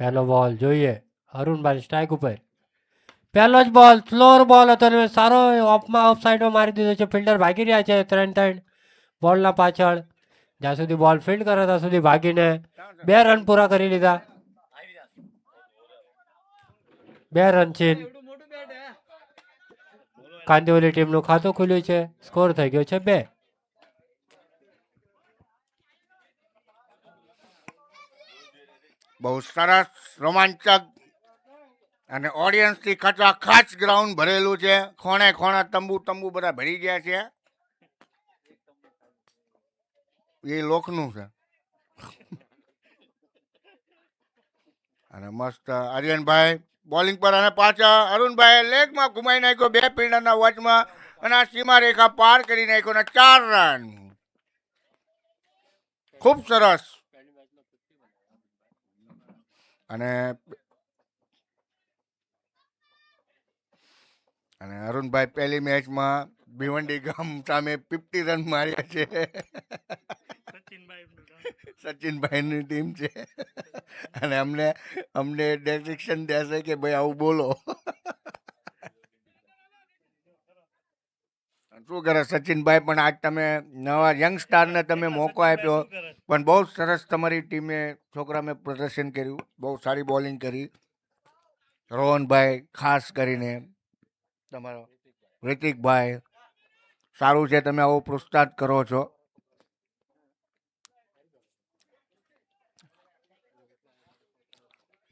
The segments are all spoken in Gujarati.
પહેલો બોલ જોઈએ અરુણભાઈ સ્ટ્રાઇક ઉપર. પહેલો જ બોલ સ્લોર બોલ હતો ને સારો ઓફમાં ઓફ સાઈડમાં મારી દીધો છે. ફિલ્ડર ભાગી રહ્યા છે 3-3 બોલના પાછળ. જ્યાં સુધી બોલ ફિલ્ડ કરે ત્યાં સુધી ભાગીને 2 રન પૂરા કરી લીધા. 2 રન છે. કાંદિવલી ટીમનું ખાતું ખુલ્યું છે. સ્કોર થઈ ગયો છે 2. બહુ સરસ રોમાંચક અને ઓડિયન્સ થી ખચાખચ ગ્રાઉન્ડ ભરેલું છે. ખોણે ખોણા તંબુ બધા ભરી ગયા છે. એ લોકનું છે. અને મસ્ત આર્યનભાઈ બોલિંગ પર અને પાછા અરુણભાઈ લેગમાં ઘુમાઈ નાખ્યો 2 ફિલ્ડરના વચમાં અને આ સીમા રેખા પાર કરી નાખ્યો ને 4 રન. ખૂબ સરસ. અને અરુણભાઈ પહેલી મેચમાં ભિવંડી ગામ સામે 50 રન માર્યા છે. સચિનભાઈની ટીમ છે અને અમને ડાયરેક્શન દેશે કે ભાઈ આવું બોલો. શું કરે સચિનભાઈ, પણ આજ તમે નવા યંગસ્ટારને તમે મોકો આપ્યો, પણ બહુ સરસ તમારી ટીમે છોકરાએ પ્રદર્શન કર્યું. બહુ સારી બોલિંગ કરી. રોહનભાઈ ખાસ કરીને, તમારો રિતિકભાઈ સારું છે, તમે આવો પ્રોત્સાહન કરો છો.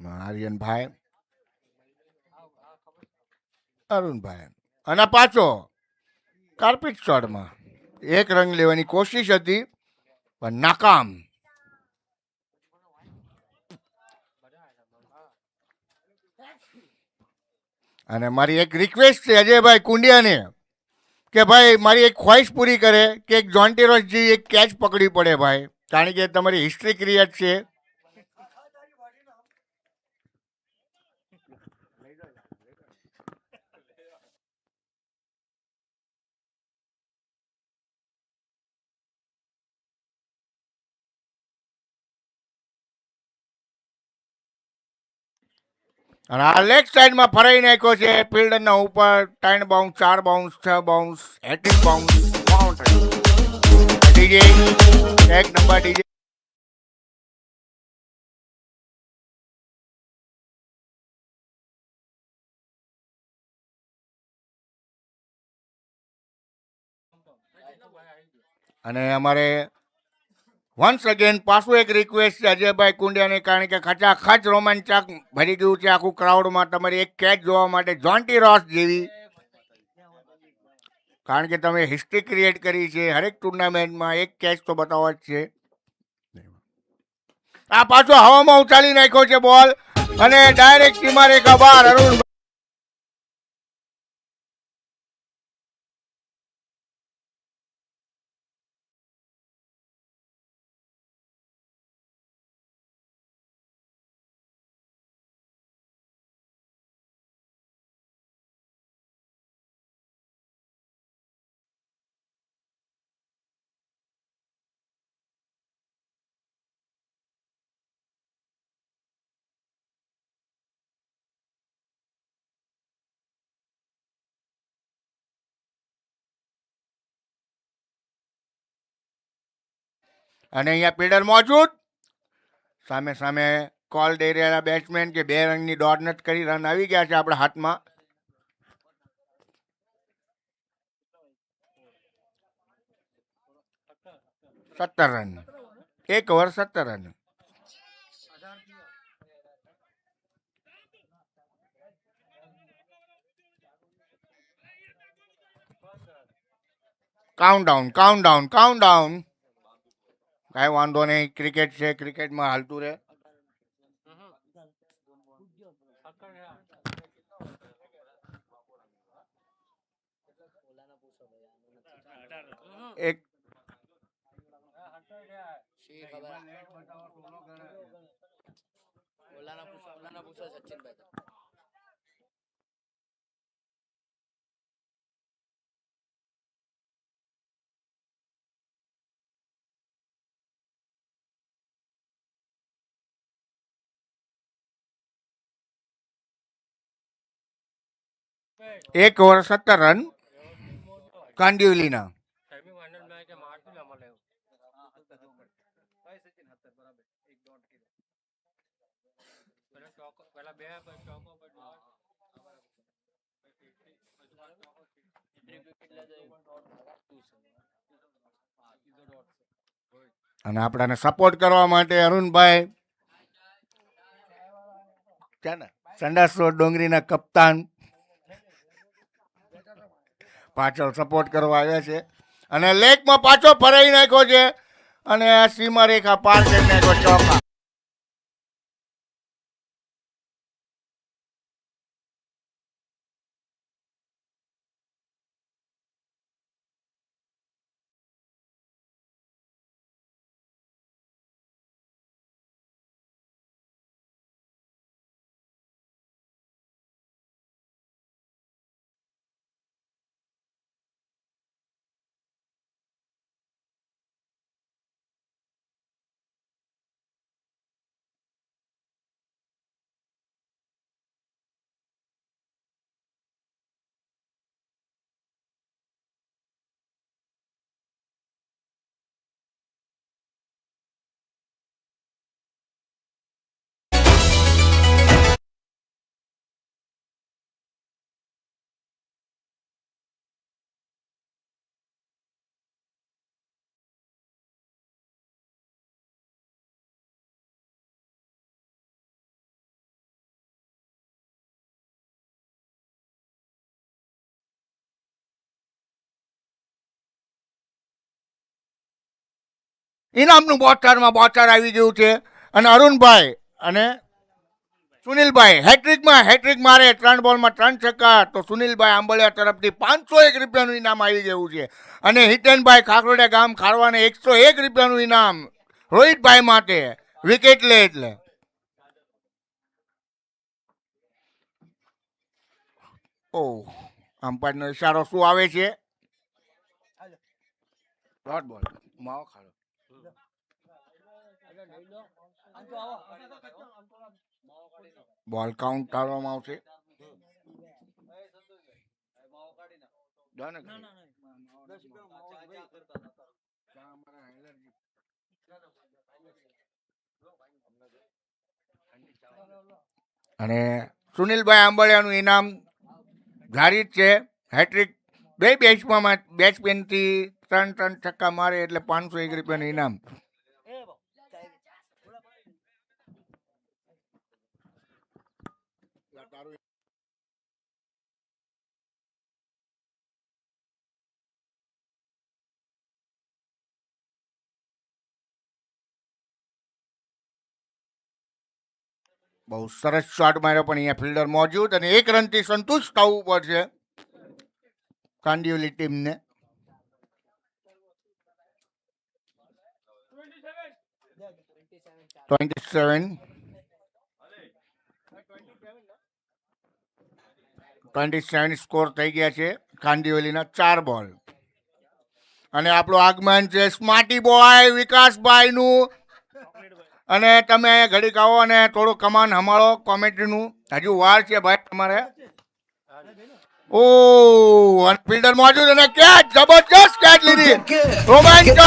આર્યનભાઈ, અરુણભાઈ અને પાછો કાર્પેટ શોટમાં 1 રન લેવાની કોશિશ હતી પણ નાકામ. અને મારી એક રિક્વેસ્ટ છે અજયભાઈ કુંડિયાને કે ભાઈ મારી એક ખ્વાહિશ પૂરી કરે કે એક જોન્ટી રોઝ જેવી એક કેચ પકડવી પડે ભાઈ, કારણ કે તમારી હિસ્ટ્રી ક્રિએટ છે. અને આ લેગ સાઈડમાં ફરાઈ નાખ્યો છે. ફિલ્ડરના ઉપર 3 bounce, 4 bounce, 6 bounce, 18 bounce, boundary. DJ એક નંબર ડીજે. અને અમારે વન્સ અગેન પાછું એક રિક્વેસ્ટ છે અજયભાઈ કુંડિયાને, કારણ કે ખચાખચ રોમાંચક ભરી ગયું છે આખું ક્રાઉડમાં તમારી એક કેચ જોવા માટે જોન્ટી રોસ જેવી, કારણ કે તમે હિસ્ટ્રી ક્રિએટ કરી છે. હરેક ટુર્નામેન્ટમાં એક કેચ તો બતાવવા જ છે. આ પાછો હવામાં ઉછાળી નાખ્યો છે બોલ અને ડાયરેક્ટ સીમા રેખા બહાર. અરુણ અને અહીંયા પીડર મોજૂદ. સામે સામે કોલ દઈ રહેલા બેટ્સમેન કે 2 રનની દોડ નથી કરી, રન આવી ગયા છે આપણા હાથમાં. સત્તર run, 1 over 17 run. Count down. કાંઈ વાંધો નહીં, ક્રિકેટ છે, ક્રિકેટમાં હાલતું રહે. એક 1 ઓવર 17 રન કાંડિવલીના. અને આપણાને સપોર્ટ કરવા માટે અરુણભાઈ છે ને સંડાસ રોડ ડોંગરીના કપ્તાન પાછળ સપોર્ટ કરવા આવ્યા છે અને લેગમાં પાછો ફરાઈ નાખ્યો છે અને આ સીમા રેખા પાર કરી નાખ્યો ચોકા. ઇનામનું બોચર આવી ગયું છે અને અરુણભાઈ અને સુનિલભાઈ હેટ્રિક મારે 3 બોલમાં 3 છક્કા. તો સુનિલભાઈ આંબળિયા તરફથી 501 રૂપિયાનું ઇનામ આવી ગયું છે અને હિતેનભાઈ ખાખરોડિયા ગામ ખારવાને 101 રૂપિયાનું ઇનામ રોહિતભાઈ માટે વિકેટ લે એટલે. ઓ અમ્પાયરનો ઈશારો શું આવે છે? ડોટ બોલ માવો ખાડો. બોલ કાઉન્ટ ટાળવામાં આવશે. અને સુનિલભાઈ આંબળિયાનું ઇનામ જારી જ છે. હેટ્રિક 2 બેટ્સમેનથી 3 છક્કા મારે એટલે 501 રૂપિયાનું ઇનામ. બહુ સરસ શોટ માર્યો પણ અહીંયા ફિલ્ડર મોજૂદ અને 1 રનથી સંતુષ્ટ થવું પડશે કાંડિવલી ટીમને. $27 સ્કોર થઈ ગયા છે કાંડિવલીના 4 બોલ. અને આપણું આગમન છે સ્માર્ટી બોય વિકાસભાઈ નું. અને તમે અહીંયા ઘડીક આવો અને થોડું કમાન હમાળો કોમેન્ટ્રીનું. હજુ વાર છે ભાઈ તમારે. ઓ અને ફિલ્ડર મોજૂદ અને કેચ જબરજસ્ત કેચ લીધી રોમાંચક.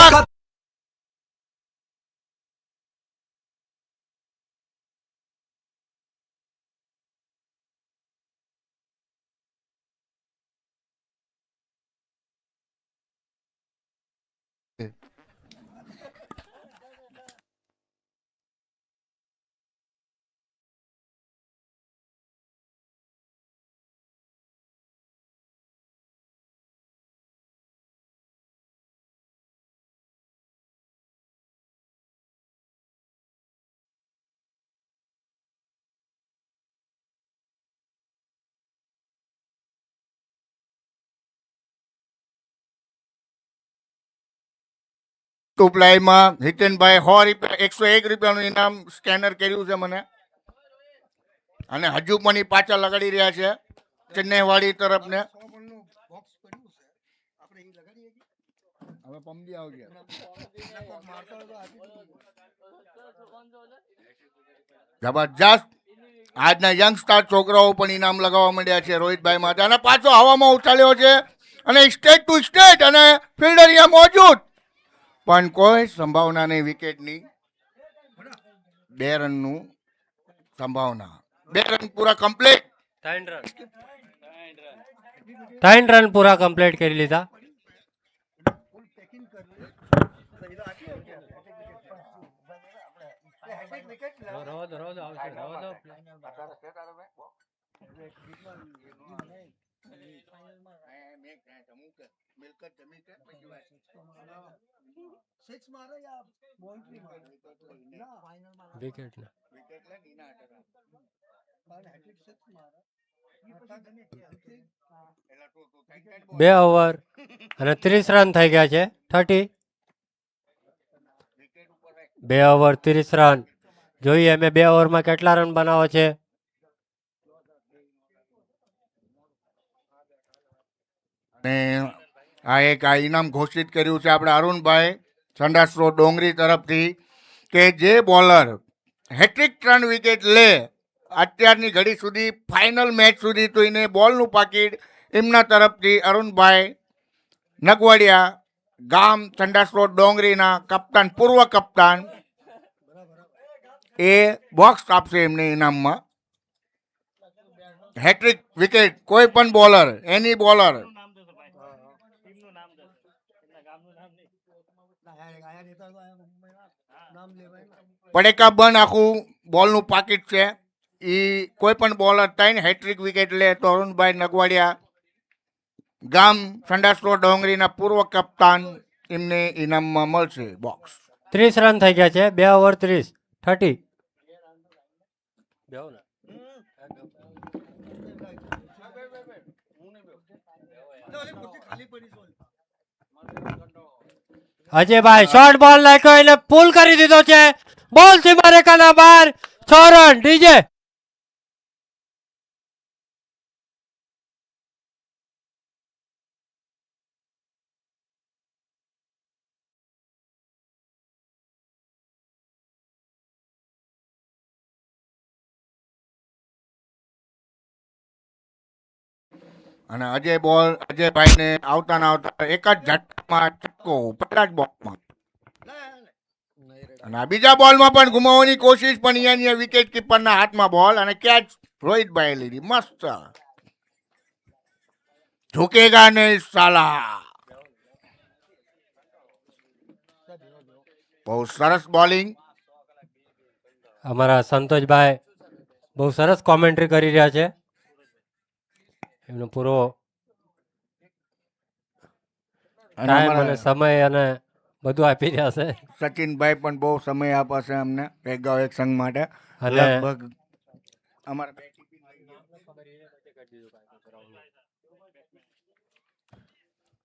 ટુપલાઈમાં હિતેનભાઈ 101 રૂપિયાનું ઇનામ સ્કેનર કર્યું છે મને. અને હજુ પણ ઈ પાછા લગાડી રહ્યા છે ચેન્નઈ વાડી તરફ ને. હવે પમદી આવજે. જબરજસ્ત આજના યંગસ્ટાર છોકરાઓ પણ ઇનામ લગાવવા માંડ્યા છે રોહિતભાઈ માટે, અને પાછો હવામાં ઉછાળ્યો છે અને સ્ટેટ ટુ સ્ટેટ, અને ફિલ્ડર અહીંયા મોજૂદ, પણ કોઈ સંભાવના નહીં વિકેટની. 2 રનનું સંભાવના, 2 રન પૂરા કમ્પ્લીટ. 3 રન પૂરા કમ્પ્લીટ કરી લીધા. વિકેટ ના 2 ઓવર અને 30 રન થઈ ગયા છે. 30 2 ઓવર 30 રન. જોઈએ અમે 2 ઓવરમાં કેટલા રન બનાવો છે. અને આ ઇનામ ઘોષિત કર્યું છે આપણે અરુણભાઈ સંડાસરો ડોંગરી તરફથી, કે જે બોલર હેટ્રિક 3 વિકેટ લે અત્યારની ઘડી સુધી ફાઇનલ મેચ સુધી, તો એને બોલનું પાકીટ એમના તરફથી અરુણભાઈ નગવાડિયા, ગામ સંડાસરો ડોંગરીના કપ્તાન, પૂર્વ કપ્તાન, એ બોક્સ આપશે એમને ઇનામમાં. હેટ્રિક વિકેટ કોઈ પણ બોલર, એની બોલર, પડેકા બંધ આખું બોલનું પાકીટ છે. એ કોઈ પણ બોલર 3 હેટ્રિક વિકેટ લે તો અરુણભાઈ નગવાડિયા, ગામ સંડાસરો ડોંગરીના પૂર્વ કપ્તાન, એમને ઇનામમાં મળશે બોક્સ. 30 રન થઈ ગયા છે. 2 ઓવર 30. 30. અજયભાઈ શોર્ટ બોલ નાખ્યો, એને પુલ કરી દીધો છે. બોલ સીમા રેખાના બહાર. 6 રન. ડીજે અને અજયભાઈને આવતા ના આવતા એક જ ઝટકામાં છક્કો પહેલા જ બોલમાં. અને આ બીજા બોલમાં પણ ગુમાવવાની કોશિશ, પણ અહીંયા વિકેટ કીપરના હાથમાં બોલ, અને કેચ રોહિતભાઈ લીધી મસ્ત. ઝુકેગા નહીં સાલા. બહુ સરસ બોલિંગ. અમારા સંતોષભાઈ બહુ સરસ કોમેન્ટ્રી કરી રહ્યા છે. એમનો પૂરો ટાઈમ અને સમય અને બધું આપી રહ્યા છે. સચિનભાઈ પણ બહુ સમય આપે છે અમને ભેગા એક સંઘ માટે. અને લગભગ અમારા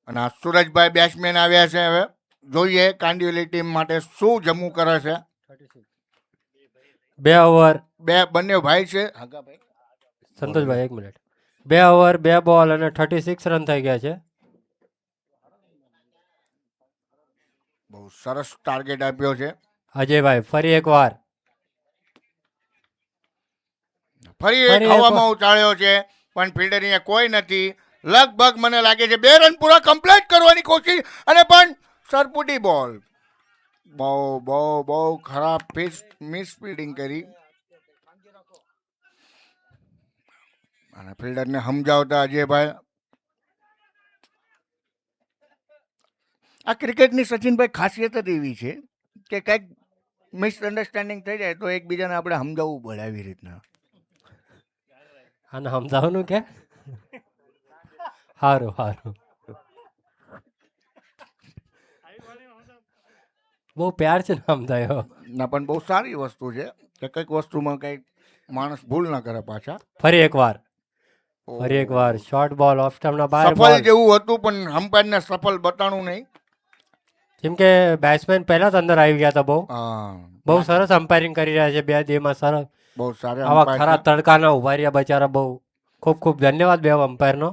અને આ સુરજભાઈ બેટ્સમેન આવ્યા છે. હવે જોઈએ કાંડિવલી ટીમ માટે શું જમવું કરે છે. 2 ઓવર બંને ભાઈ છે. સંતોષભાઈ 1 મિનિટ. 2 ઓવર 2 બોલ અને 36 રન થઈ ગયા છે. બહુ સરસ ટાર્ગેટ આપ્યો છે અજયભાઈ ફરી એકવાર ફરી એક હવામાં ઉછાળ્યો છે, પણ ફિલ્ડર અહીંયા કોઈ નથી. લગભગ મને લાગે છે 2 રન પૂરા કમ્પ્લીટ કરવાની કોશિશ, અને પણ સરપુટી બોલ. બહુ બહુ બહુ ખરાબ મિસ ફિલ્ડિંગ કરી, અને ફિલ્ડરને સમજાવતા અજયભાઈ. આ ક્રિકેટની સચિનભાઈ ખાસિયત જ એવી છે કે કંઈક મિસઅન્ડરસ્ટેન્ડિંગ થઈ જાય તો એકબીજાને આપણે સમજાવવું પડે આવી રીતના. આને સમજાવવાનું કે સારું સારું. બહુ પ્યાર છે ને સમજાયો. ના, પણ બહુ સારી વસ્તુ છે કે કંઈક વસ્તુમાં કંઈક માણસ ભૂલ ના કરે પાછા. ફરી એકવાર શોર્ટ બોલ ઓફ સ્ટમ્પના બહાર. સફળ જેવું હતું પણ અમ્પાયરને સફળ બતાણું નહીં. જેમ કે બેટ્સમેન પહેલા જ અંદર આવી ગયા હતા. બહુ સરસ અમ્પાયરિંગ કરી રહ્યા છે 2 દિવસમાં. સરસ, બહુ સારા. આવા ખરા તડકાના ઉભા રહ્યા બચારા. બહુ ખૂબ ખૂબ ધન્યવાદ 2 અમ્પાયરનો.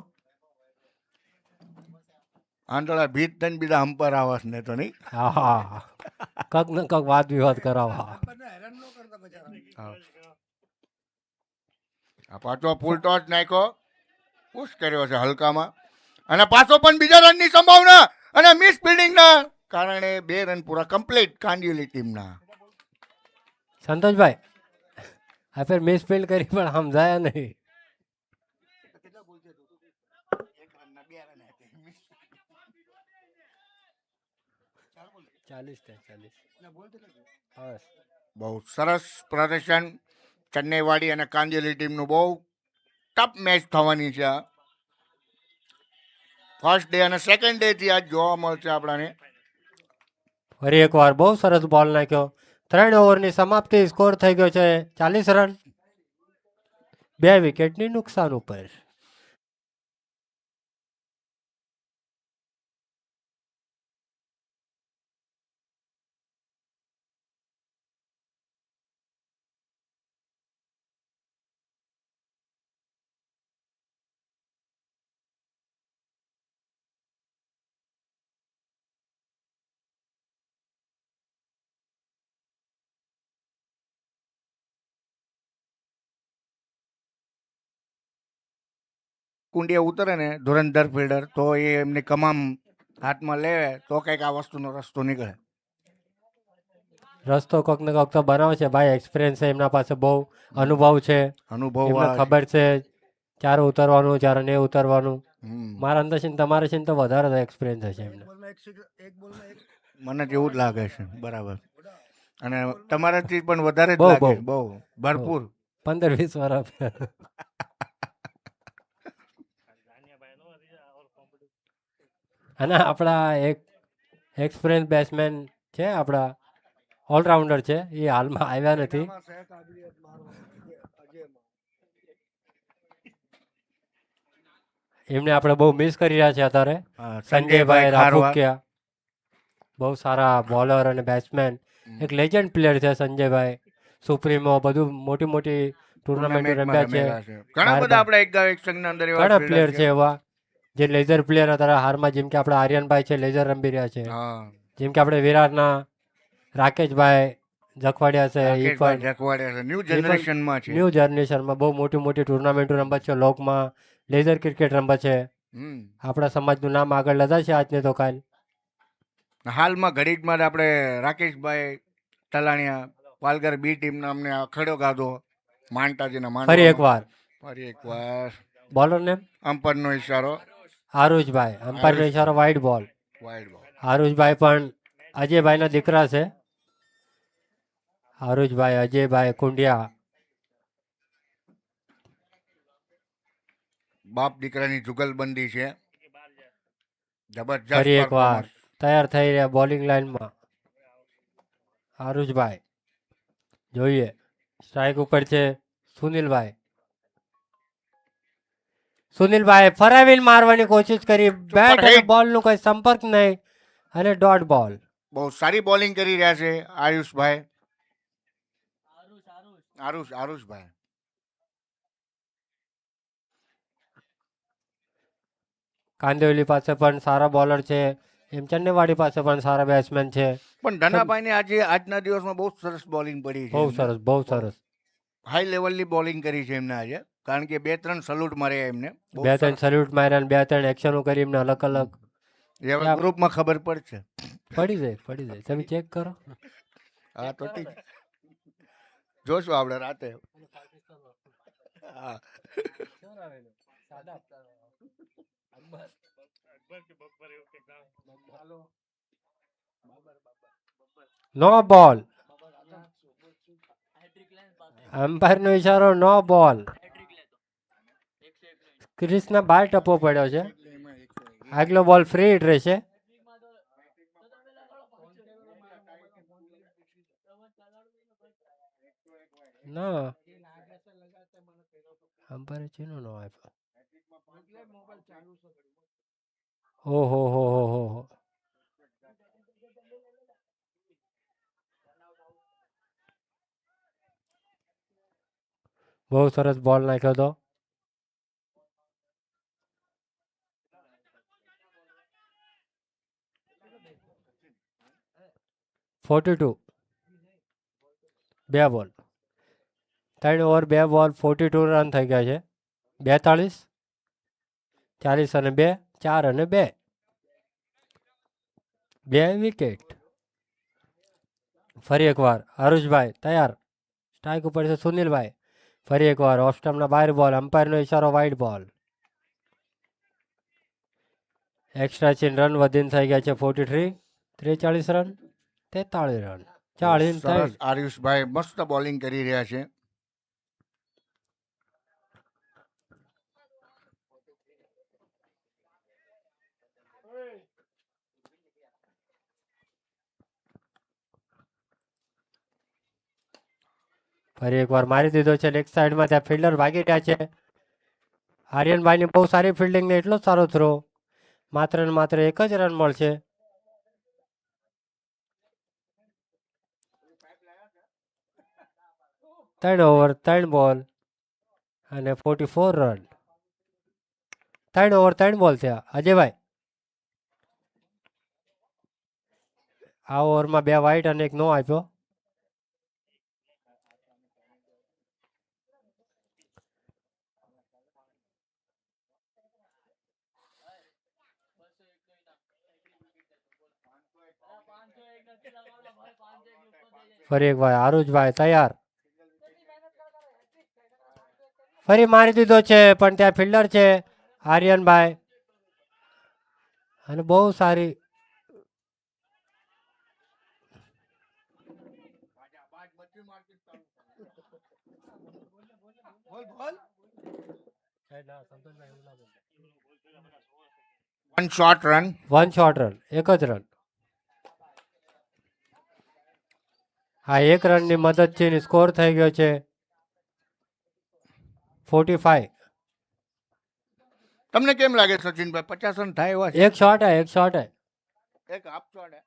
આંધળા ભીત થઈને બીજા અમ્પાયર આવાસ ને તો નહીં. હા, કક ને કક વાદ વિવાદ કરાવવા. આ પાછો ફૂલ ટોચ નાખ્યો, પુશ કર્યો છે હલકામાં, અને પાછો પણ બીજા રનની સંભાવના, અને મિસ ફિલ્ડિંગના કારણે 2 રન પૂરા કમ્પ્લીટ કાંડિવલી ટીમના. સંતોષભાઈ આ ફેર મિસ ફિલ્ડ કરી પણ સમજાયા નહીં. 40. બહુ સરસ પ્રદર્શન ચેન્નઈવાડી અને કાંદિવલી ટીમનું. બહુ ટફ મેચ થવાની છે આ. ફર્સ્ટ ડે અને સેકન્ડ ડે થી આજ જોવા મળશે આપણાને. ફરી એકવાર બહુ સરસ બોલ નાખ્યો. 3 ઓવરની સમાપ્તિ, સ્કોર થઈ ગયો છે 40 રન, 2 વિકેટની નુકસાન ઉપર. કુંડીએ ઉતરે ને ધુરંધર ફિલ્ડર, તો એ એમની કમામ હાથમાં લે તો કંઈક આ વસ્તુનો રસ્તો નીકળે. રસ્તો કોક ને કોક તો બનાવે છે ભાઈ. એક્સપિરિયન્સ છે એમના પાસે, બહુ અનુભવ છે. અનુભવ એમને આ ખબર છે ચારે ઉતરવાનું, ચારે નહીં ઉતરવાનું. હમ. મારા અંદર છે ને તમારે છે ને તો વધારે એક્સપિરિયન્સ હશે એમને. મને જેવું જ લાગે છે. બરાબર. અને તમારાથી પણ વધારે જ બહુ, લાગે. બહુ. બહુ ભરપૂર. 15-20 વર્ષ. અને આપણા એક એક્સપિરિયન્સ બેટ્સમેન છે, આપણા ઓલરાઉન્ડર છે, એ હાલમાં આવ્યા નથી. એમને આપણે બહુ મિસ કરી રહ્યા છે અત્યારે. હા, સંજયભાઈ ખારવા. રાફુકિયા બહુ સારા બોલર અને બેટ્સમેન, એક લેજન્ડ પ્લેયર છે સંજયભાઈ. સુપ્રીમો બધું મોટી મોટી ટુર્નામેન્ટ ટુર્નામેન્ટમાં રમ્યા છે. રમેલા છે. ઘણા બહાર બધા આપણે એક સંઘના અંદર એવા ઘણા fielder પ્લેયર છે એવા જે લેઝર પ્લેયર અત્યારે હારમાં, જેમ કે આપણા આર્યનભાઈ છે, લેઝર રમી રહ્યા છે. હા, જેમ કે આપણે વિરાટના રાકેશભાઈ જખવાડિયા છે, એ રાકેશભાઈ પણ જખવાડિયા છે. ન્યૂ જનરેશનમાં છે. ન્યૂ જનરેશનમાં બહુ મોટી મોટી ટુર્નામેન્ટો રમત છે. લોકમાં લેઝર ક્રિકેટ રમત છે. હમ. આપણા સમાજનું નામ આગળ લદા છે આજને તો કાલ. હાલમાં ઘડીકમાં જ આપણે રાકેશભાઈ તલાણીયા પાલઘર બી ટીમના અમને અખડ્યો ગાધો માનતાજીના ફરી માંડવામાં. એકવાર ફરી એકવાર બોલર ને અંપરનો ઈશારો, આરુષભાઈ, અમ્પાયરનો ઈશારો, વાઇડ બોલ. વાઇડ બોલ. આરુષભાઈ પણ અજયભાઈના દીકરા છે. આરુષભાઈ, અજયભાઈ કુંડિયા. બાપ દીકરાની જુગલબંધી છે. જબરજસ્ત ફરી એકવાર performance. તૈયાર થઈ રહ્યા બોલિંગ લાઈનમાં આરુષભાઈ. જોઈએ સ્ટ્રાઇક ઉપર છે સુનિલભાઈ. સુનિલભાઈ ફરાવીને મારવાની કોશિશ કરી, બેટ અને hit. બોલનું કોઈ સંપર્ક નહીં, અને ડોટ બોલ. બહુ સારી બોલિંગ કરી રહ્યા છે આયુષભાઈ. આરુષભાઈ. કાંદિવલી પાસે પણ સારા બોલર છે, એમ ચન્નેવાડી પાસે પણ સારા બેટ્સમેન છે. પણ ધનાભાઈને આજે આજના દિવસમાં બહુ સરસ બોલિંગ પડી છે. બહુ સરસ, બહુ સરસ. હાઈ લેવલની બોલિંગ કરી છે એમને આજે, કારણ કે 2-3 સલ્યુટ માર્યા એમને. બહુ 2-3 સલ્યુટ માર્યા અને 2-3 એક્શનો કરી એમને અલગ અલગ. સરસ. ગ્રુપમાં ખબર પડશે. પડી જાય, પડી જાય, તમે ચેક કરો. હા તો ઠીક, જોશું આપણે રાતે. હા. નો બોલ. અમ્પાયરનો ઈશારો, નો બોલ. ક્રિસના બહાર ટપ્પો પડ્યો છે. આગલો બોલ ફ્રી હિટ રહેશે. ના, અમ્પાયર ચીનો નો આપ્યો. ઓહો હો હો હો હો. બહુ સરસ બોલ નાખ્યો હતો. $42, 2 બોલ. 3 ઓવર 2 બોલ 42 રન થઈ ગયા છે. 42, 40 અને 2, 4 અને 2, 2 વિકેટ. ફરી એકવાર હરુષભાઈ તૈયાર. સ્ટ્રાઇક ઉપર છે સુનિલભાઈ. ફરી એકવાર ઓફ સ્ટમ્પના બહાર બોલ, અમ્પાયરનો ઇશારો વાઇડ બોલ. એક્સ્ટ્રા ચીન રન વધીને થઈ ગયા છે 43. 43 રન, 43 રન, 40. સરસ આયુષભાઈ મસ્ત બોલિંગ કરી રહ્યા છે. ફરી એકવાર મારી દીધો છે લેગ સાઈડમાં. ત્યાં ફિલ્ડર ભાગી રહ્યા છે. આર્યનભાઈની બહુ સારી ફિલ્ડિંગ ને એટલો સારો થ્રો. માત્ર ને માત્ર 1 જ રન મળશે. ત્રણ ઓવર 3 બોલ અને 44 રન. 3 ઓવર 3 બોલ થયા. અજયભાઈ, આ ઓવરમાં 2 વાઇડ અને 1 નો આપ્યો. ફરી એકવાર આરુષભાઈ તૈયાર. ફરી મારી દીધો છે પણ ત્યાં ફિલ્ડર છે આર્યનભાઈ અને બહુ સારી. One short run. 1 short run, 1 જ રન. આ 1 રનની મદદથી સ્કોર થઈ ગયો છે 45. તમને કેમ લાગે સચિનભાઈ 50 રન થાય એવા છે? 1 શોટ હે, 1 શોટ હે. એક હાફ શોટ હે.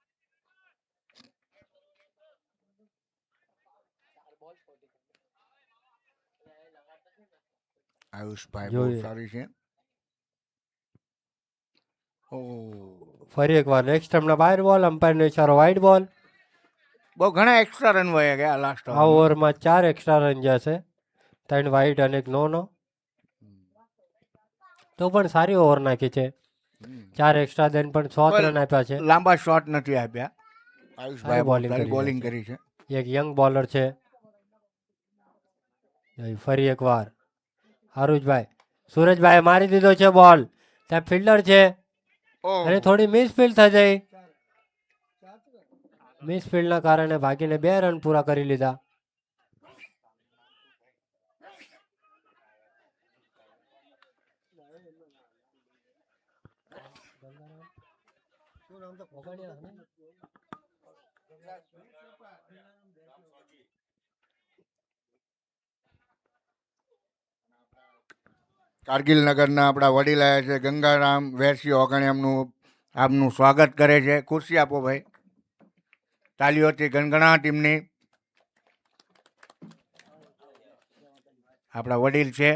આયુષભાઈ બહુ જોઈએ. સારી છે. ઓ ફરી એકવાર નેક્સ્ટ સ્ટમ્પના બહાર બોલ, અમ્પાયરનો ઇશારો વાઇડ બોલ. બહુ ઘણા એક્સ્ટ્રા રન વયા ગયા લાસ્ટ આ ઓવરમાં 4 એક્સ્ટ્રા રન જશે. 3 વાઇડ અને 1 નો. તો પણ સારી ઓવર નાખી છે. 4 એક્સ્ટ્રા દઈને પણ 100 રન આપ્યા છે. લાંબા શોટ નથી આપ્યા. આયુષભાઈ bowling સારી કરી બોલિંગ છે. કરી છે. એક યંગ બોલર છે. ફરી એકવાર હારુજભાઈ, સુરજભાઈ મારી દીધો છે બોલ. ત્યાં ફિલ્ડર છે અને થોડી મિસફિલ્ડ થઈ ગઈ. મિસફિલ્ડના કારણે ભાગીને 2 રન પૂરા કરી લીધા. કારગિલ નગરના આપણા વડીલ આવ્યા છે ગંગારામ વેરસી ઓગણિયામનું આપનું સ્વાગત કરે છે. ખુરશી આપો ભાઈ. તાલીઓથી ગણગણા ટીમની આપણા વડીલ છે.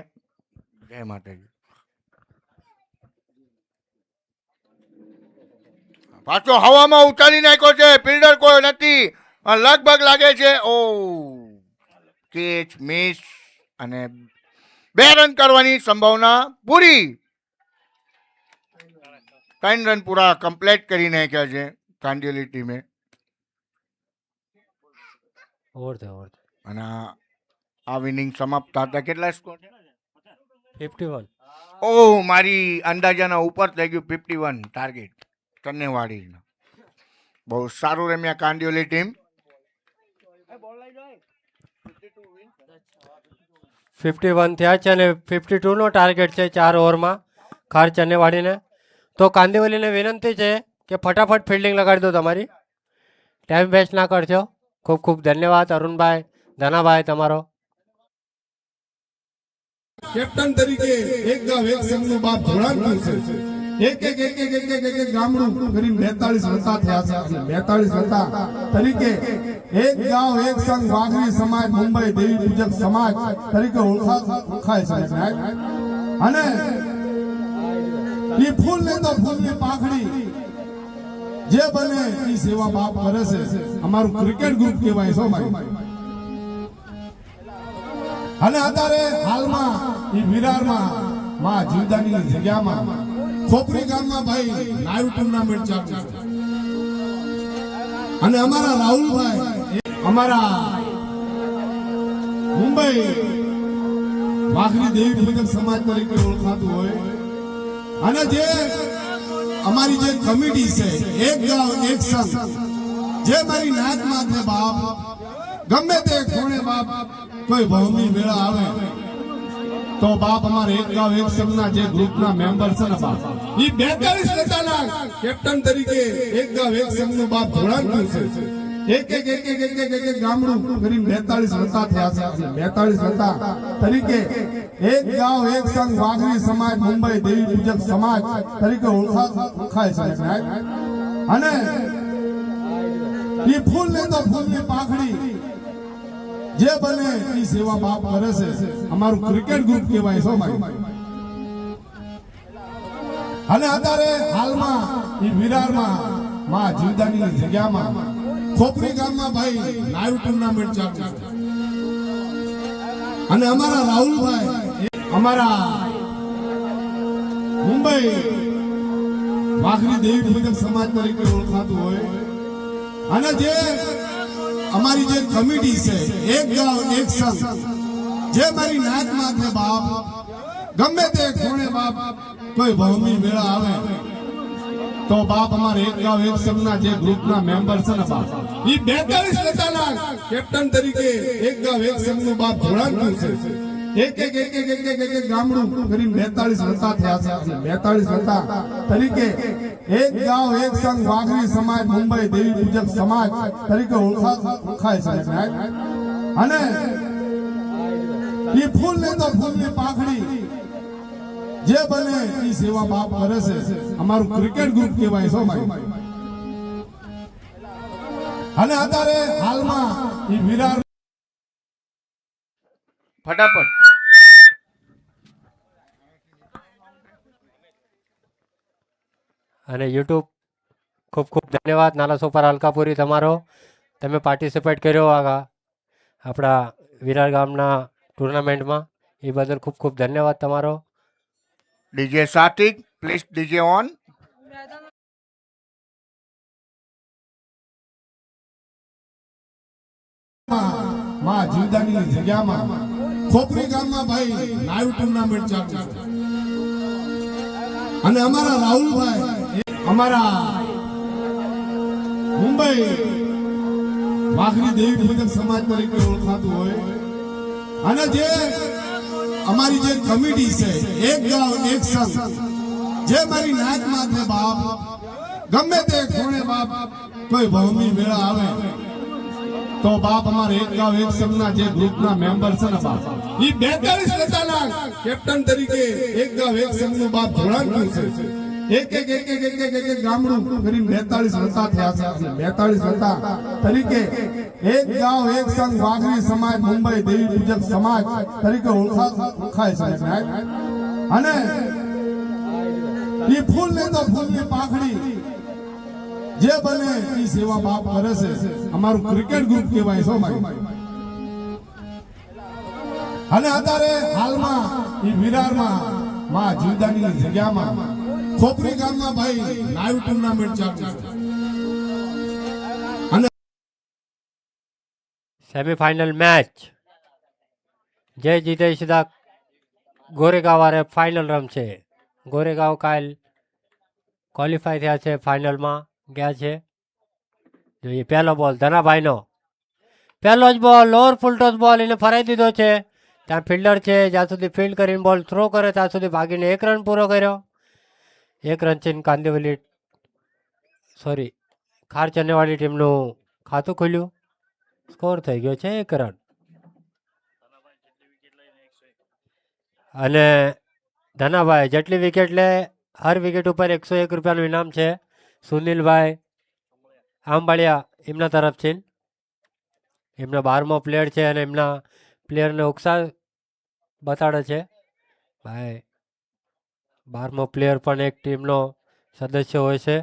જય માતાજી. પાછો હવામાં ઉછાળી નાખ્યો છે. ફિલ્ડર કોઈ નથી. લગભગ લાગે છે. ઓ કેચ મિસ અને 2 રન કરવાની સંભાવના પૂરી. 3 રન પૂરા કમ્પ્લીટ કરી નાખ્યા છે કાંડિયલી ટીમે. અને આ વિનિંગ સમાપ્ત થતા કેટલા સ્કોર છે? 51. ઓહ, મારી અંદાજાના ઉપર થઈ ગયું 51 ટાર્ગેટ ચન્નેવાડી. બહુ સારું રમ્યા કાંડિયોલી ટીમ. 51 થયા છે અને 52 નો ટાર્ગેટ છે 4 ઓવરમાં ખાર ચન્નેવાડીને. તો કાંદિવલીને વિનંતી છે કે ફટાફટ ફિલ્ડિંગ લગાડી દો તમારી. ટાઈમ વેસ્ટ ના કરજો. ખૂબ ખૂબ ધન્યવાદ અરુણભાઈ, ધનાભાઈ તમારો. કેપ્ટન તરીકે એક ગામ એક સંઘનું બાપ જોડાણ છે. એક ગામડું કરી 42 રતા થયા છે. 42 રતા તરીકે એક ગામ એક સંઘ વાઘરી સમાજ મુંબઈ દેવી પૂજક સમાજ તરીકે ઓળખાય છે. અને ઈ ફૂલ ને તો ફૂલની પાખડી જે બને ઈ સેવા બાપ કરે છે. અમારું ક્રિકેટ ગ્રુપ કહેવાય છો ભાઈ. અને અત્યારે હાલમાં એ વિરારમાં માં જીવદાની જગ્યામાં ખોપરી ગામમાં ભાઈ લાઈવ ટુર્નામેન્ટ ચાલુ છે અને અમારા રાહુલભાઈ અમારા મુંબઈ વાઘરી દેવી પૂજક સમાજ તરીકે ઓળખાતું હોય અને જે અમારી જે કમિટી છે એક ગાંવ એક સંઘ જે મારી નાત માથે બાપ ગમે તે ખૂણે બાપ કોઈ ભવની વેળા આવે તો બાપ અમારે એક ગાંવ એક સંઘના જે ગ્રુપના મેમ્બર છે ને બાપ ઈ 42 લતાના કેપ્ટન તરીકે એક ગાંવ એક સંઘનું બાપ જોડાણ છે એક ગામડું કરી 42 લતા થયા છે 42 લતા તરીકે એક ગાંવ એક સંઘ વાઘરી સમાજ મુંબઈ દેવી પૂજક સમાજ તરીકે ઓળખાય છે સાહેબ અને ઈ ફૂલ ને તો ફૂલની પાખડી જે બને ઈ સેવા બાપ કરે છે અમારું ક્રિકેટ ગ્રુપ કહેવાય છો ભાઈ અને અત્યારે હાલમાં ઈ વિરારમાં માં જીવદાની જગ્યામાં ખોપરી ગામમાં ભાઈ લાઈવ ટુર્નામેન્ટ ચાલુ છે અને અમારા રાહુલભાઈ અમારા મુંબઈ વાઘરી દેવી પૂજક સમાજ તરીકે ઓળખાતું હોય અને જે અમારી જે કમિટી છે એક ગાંવ એક સંઘ જે મારી નાત માથે બાપ ગમે તે ખૂણે બાપ કોઈ ભવની વેળા આવે તો બાપ અમારે એક ગાંવ એક સંઘના જે ગ્રુપના મેમ્બર છે ને બાપ ઈ 42 લતાના કેપ્ટન તરીકે એક ગાંવ એક સંઘનું બાપ જોડાણ છે એક ગામડું કરી 42 લતા થયા છે 42 લતા તરીકે એક ગાંવ એક સંઘ વાઘરી સમાજ મુંબઈ દેવી પૂજક સમાજ તરીકે ઓળખાય છે સાહેબ અને ઈ ફૂલ ને તો ફૂલની પાખડી જે બને ઈ સેવા બાપ કરે છે અમારું ક્રિકેટ ગ્રુપ કહેવાય છો ભાઈ અને અત્યારે હાલમાં ઈ વિરાર ફટાફટ અને યુટ્યુબ ખૂબ ખૂબ ધન્યવાદ નાના સોપર હલકાપુરી તમારો તમે પાર્ટિસિપેટ કર્યો આપણા વિરાર ગામના ટુર્નામેન્ટમાં એ બદલ ખૂબ ખૂબ ધન્યવાદ તમારો. DJ Satik please DJ on. માં જીવદાની જગ્યામાં ખોપરી ગામમાં ભાઈ લાઈવ ટુર્નામેન્ટ ચાલુ છે અને અમારા રાહુલભાઈ અમારા મુંબઈ વાઘરી દેવી પૂજક સમાજ તરીકે ઓળખાતું હોય અને જે અમારી જે કમિટી છે એક ગાંવ એક સંઘ જે મારી નાત માથે બાપ ગમે તે ખૂણે બાપ કોઈ ભવની વેળા આવે તો બાપ અમારે એક ગાંવ એક સંઘના જે ગ્રુપના મેમ્બર છે ને બાપ ઈ 42 લતાના કેપ્ટન તરીકે એક ગાંવ એક સંઘનું બાપ જોડાણ છે એક ગામડું કરી 42 લતા થયા છે 42 લતા તરીકે એક ગાંવ એક સંઘ વાઘરી સમાજ મુંબઈ દેવી પૂજક સમાજ તરીકે ઓળખાય છે સાહેબ અને ઈ ફૂલ ને તો ફૂલની પાખડી જે બને ઈ સેવા બાપ કરે છે અમારું ક્રિકેટ ગ્રુપ કહેવાય છો ભાઈ અને અત્યારે હાલમાં ઈ વિરારમાં માં જીવદાની જગ્યામાં ખોપરી ગામમાં ભાઈ લાઈવ ટુર્નામેન્ટ ચાલુ છે અને સેમીફાઇનલ મેચ જે જીતે સીધા ગોરેગાંવ વારે ફાઇનલ રમશે. ગોરેગાંવ કાલ ક્વોલિફાય થયા છે, ફાઇનલમાં ગયા છે. જોઈએ પહેલો બોલ ધનાભાઈનો, પહેલો જ બોલ લોઅર ફૂલ ટોસ બોલ એને ફરાઈ દીધો છે. ત્યાં ફિલ્ડર છે, જ્યાં સુધી ફિલ્ડ કરીને બોલ થ્રો કરે ત્યાં સુધી ભાગીને 1 રન પૂરો કર્યો. 1 રન છે કાંદિવલી ખારચનેવાડી ટીમનું ખાતું ખુલ્યું. સ્કોર થઈ ગયો છે 1 રન. અને ધનાભાઈ જેટલી વિકેટ લે હર વિકેટ ઉપર 101 રૂપિયાનું ઇનામ છે. સુનિલભાઈ આંબાળિયા એમના તરફથી એમના 12મો પ્લેયર છે અને એમના પ્લેયરને ઉત્સાહ બતાડે છે. ભાઈ 12મો પ્લેયર પણ એક ટીમનો સદસ્ય હોય છે.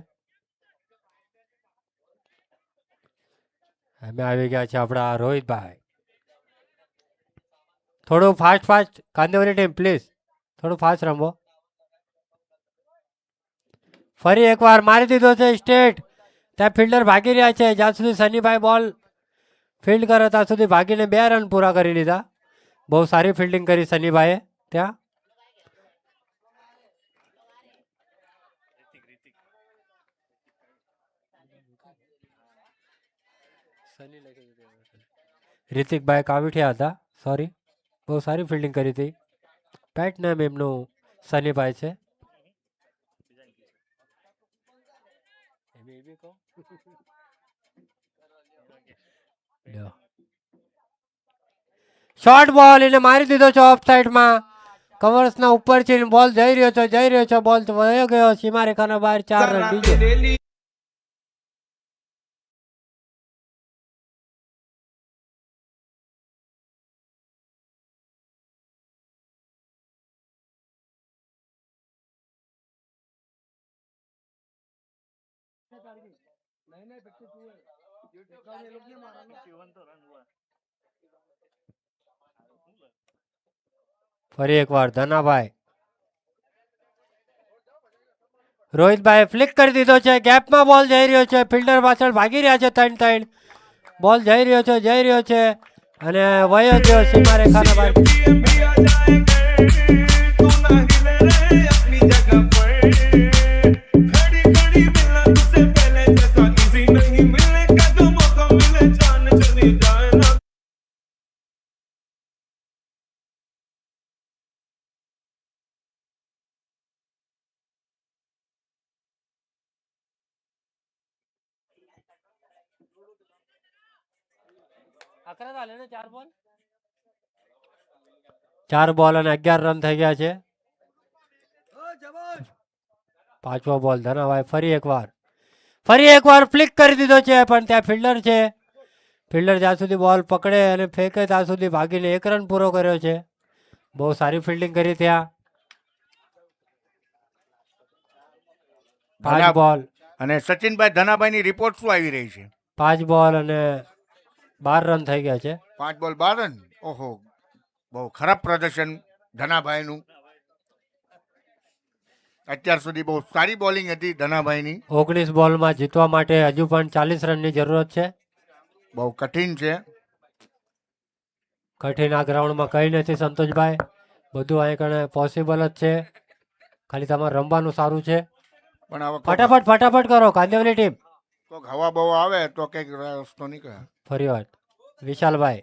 અમે આવી ગયા છે આપણા રોહિતભાઈ. થોડું ફાસ્ટ કાંદિવલી ટીમ પ્લીઝ થોડું ફાસ્ટ રમો. ફરી એકવાર મારી દીધો છે સ્ટેટ. ત્યાં ફિલ્ડર ભાગી રહ્યા છે. જ્યાં સુધી સનીભાઈ બોલ ફિલ્ડ કરે ત્યાં સુધી ભાગીને 2 રન પૂરા કરી લીધા. બહુ સારી ફિલ્ડિંગ કરી સનીભાઈએ ત્યાં. રિતિકભાઈ કાવીઠિયા હતા, સોરી. બહુ સારી ફિલ્ડિંગ કરી હતી. પેટ નેમ એમનું સનીભાઈ છે. શોર્ટ બોલ એને મારી દીધો છે ઓફ સાઈડમાં. કવર્સના ઉપર છે બોલ જઈ રહ્યો છે બોલ વયો ગયો સીમા રેખાના બહાર. 4 રન બીજો. ફરી એકવાર ધનાભાઈ. રોહિતભાઈ ફ્લિક કરી દીધો છે. ગેપમાં બોલ જઈ રહ્યો છે. ફિલ્ડર પાછળ ભાગી રહ્યા છે 3-3. બોલ જઈ રહ્યો છે અને વયો ગયો સીમા રેખાના બહાર. ચાર બોલ અને 11 રન થઈ ગયા છે. 5મો બોલ ધનાભાઈ ફરી એકવાર ફ્લિક કરી દીધો છે પણ ત્યાં ફિલ્ડર છે. ફિલ્ડર જ્યાં સુધી બોલ પકડે અને ફેંકે ત્યાં સુધી ભાગીને 1 રન પૂરો કર્યો છે. બહુ સારી ફિલ્ડિંગ કરી ત્યાં. 5 બોલ અને સચિનભાઈ ધનાભાઈની રિપોર્ટ શું આવી રહી છે? 5 બોલ અને 12 રન થઈ ગયા છે. 5 બોલ 12 રન. ઓહો, બહુ ખરાબ પ્રદર્શન ધનાભાઈનું. અત્યાર સુધી બહુ સારી બોલિંગ હતી ધનાભાઈની. 19 બોલમાં જીતવા માટે હજુ પણ 40 રનની જરૂરત છે. બહુ કઠિન છે. કઠિન આ ગ્રાઉન્ડમાં કંઈ નથી સંતોષભાઈ. બધું અહીં કણે પોસિબલ જ છે. ખાલી તમારે રમવાનું સારું છે. પણ હવે ફટાફટ કરો કાંદિવલી ટીમ. કોક હવા બહુ આવે તો કંઈક રસ્તો નીકળે. ફરી વાત વિશાલભાઈ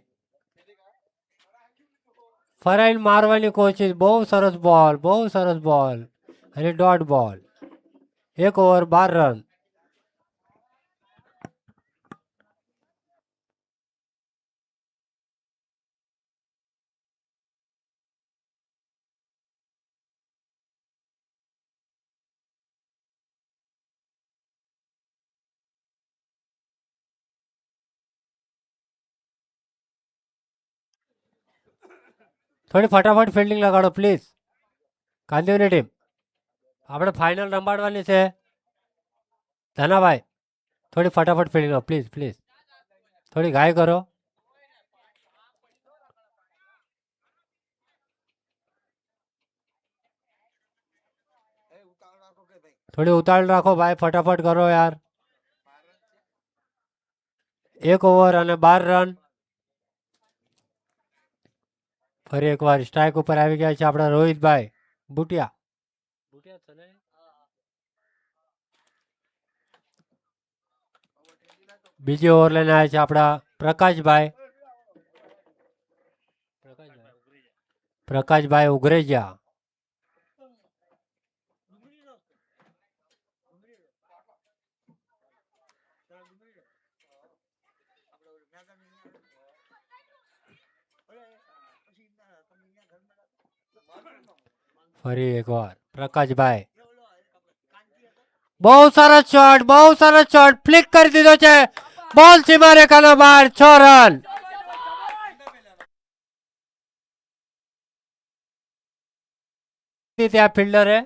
ફરાઈન મારવાની કોશિશ. બહુ સરસ બોલ અને ડોટ બોલ. 1 ઓવર 12 રન. થોડી ફટાફટ ફિલ્ડિંગ લગાડો પ્લીઝ કાંદિવલી ટીમ. આપણે ફાઇનલ રમાડવાની છે. ધનાભાઈ થોડી ફટાફટ ફિલ્ડિંગ પ્લીઝ થોડી ગાય કરો. થોડી ઉતાવળ રાખો ભાઈ. ફટાફટ કરો યાર. 1 ઓવર અને 12 રન. ફરી એકવાર સ્ટ્રાઇક ઉપર આવી ગયા છે આપણા રોહિતભાઈ બુટિયા. બીજી ઓવર લઈને આવ્યા છે આપણા પ્રકાશભાઈ ઉગરેજા. ફરી એકવાર પ્રકાશભાઈ. બહુ સરસ શોટ ફ્લિક કરી દીધો છે. બોલ સીમા રેખાના બહાર. 6 રન. ત્યાં ફિલ્ડરે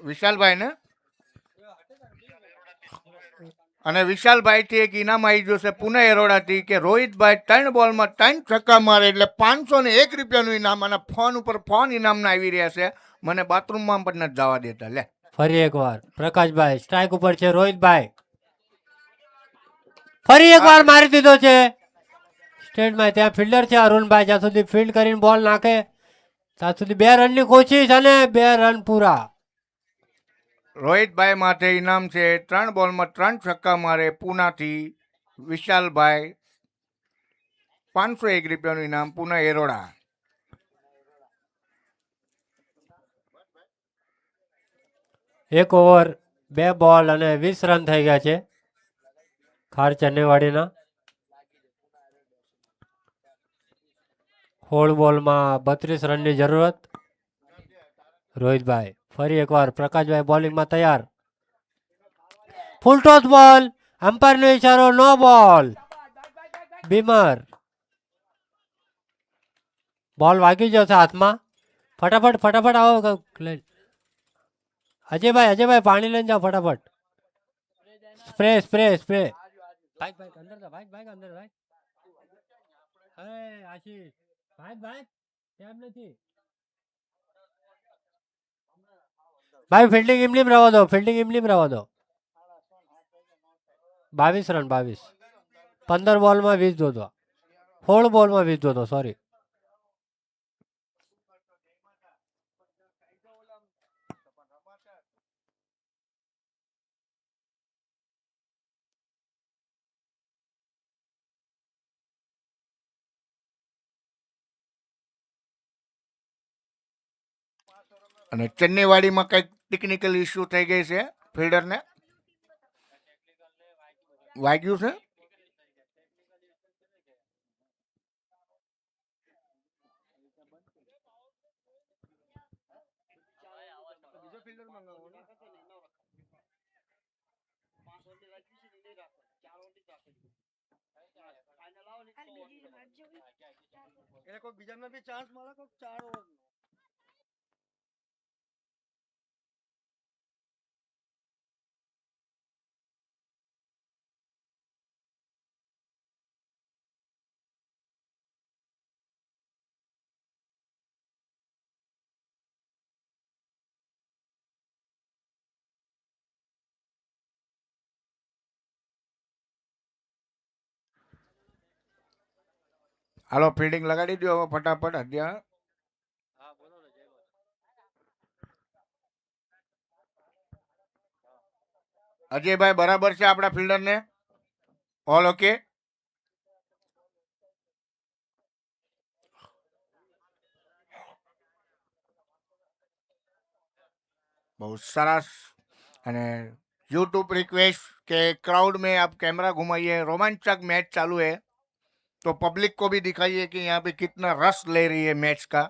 વિશાલભાઈ ને અને વિશાલભાઈ થી એક ઇનામ આવી જશે પુણે એરોડાથી કે રોહિતભાઈ 3 બોલમાં 3 છક્કા મારે એટલે 501 રૂપિયાનું ઇનામ અને ફોન ઉપર ફોન ઇનામના આવી રહ્યા છે. મને બાથરૂમમાં પણ નથી જવા દેતા. લે ફરી એકવાર પ્રકાશભાઈ સ્ટ્રાઇક ઉપર છે. રોહિતભાઈ ફરી એકવાર મારી દીધો છે સ્ટેટમાં. ત્યાં ફિલ્ડર છે અરુણભાઈ. જ્યાં સુધી ફિલ્ડ કરીને બોલ નાખે ત્યાં સુધી 2 રનની કોશિશ અને 2 રન પૂરા. રોહિતભાઈ માથે ઇનામ છે 3 બોલમાં 3 છક્કા મારે પૂનાથી વિશાલભાઈ 501 રૂપિયાનું ઇનામ પુણે એરોડા. એક ઓવર 2 બોલ અને 20 રન થઈ ગયા છે ખાર ચન્નેવાડીના. 16 બોલમાં 32 રનની જરૂરત. રોહિતભાઈ ફરી એકવાર પ્રકાશભાઈ બોલિંગમાં તૈયાર. ફૂલ ટોસ બોલ. અમ્પાયરનો ઈશારો નો બોલ. બીમર બોલ વાગી જશે હાથમાં. ફટાફટ ફટાફટ આવો. અજયભાઈ પાણી લઈને જાઓ ફટાફટ. Spray spray spray. ભાઈ અંદર જા. ભાઈ અંદર ભાઈ. અરે આશીષ ભાઈ કેમ નથી ભાઈ? ફિલ્ડિંગ એમની રહેવા દો. ફિલ્ડિંગ એમની રહેવા દો. 22 રન 22. 15 બોલમાં 20 જોતો. 16 બોલમાં 20 જોતો. સોરી. અને ચન્નીવાડીમાં કંઈક ટેકનિકલ ઇસ્યુ થઈ ગઈ છે. ફિલ્ડરને વાગ્યું છે. હાલો ફિલ્ડિંગ લગાડી દો હવે ફટાફટ. હદ્યા અજયભાઈ બરાબર છે આપણા ફિલ્ડરને? All okay. બહુ સરસ. અને यूट्यूब रिक्वेस्ट के क्राउड में आप कैमरा घुमाइए. रोमांचक मैच चालू है तो पब्लिक को भी दिखाइए कि यहाँ पे कितना रस ले रही है मैच का.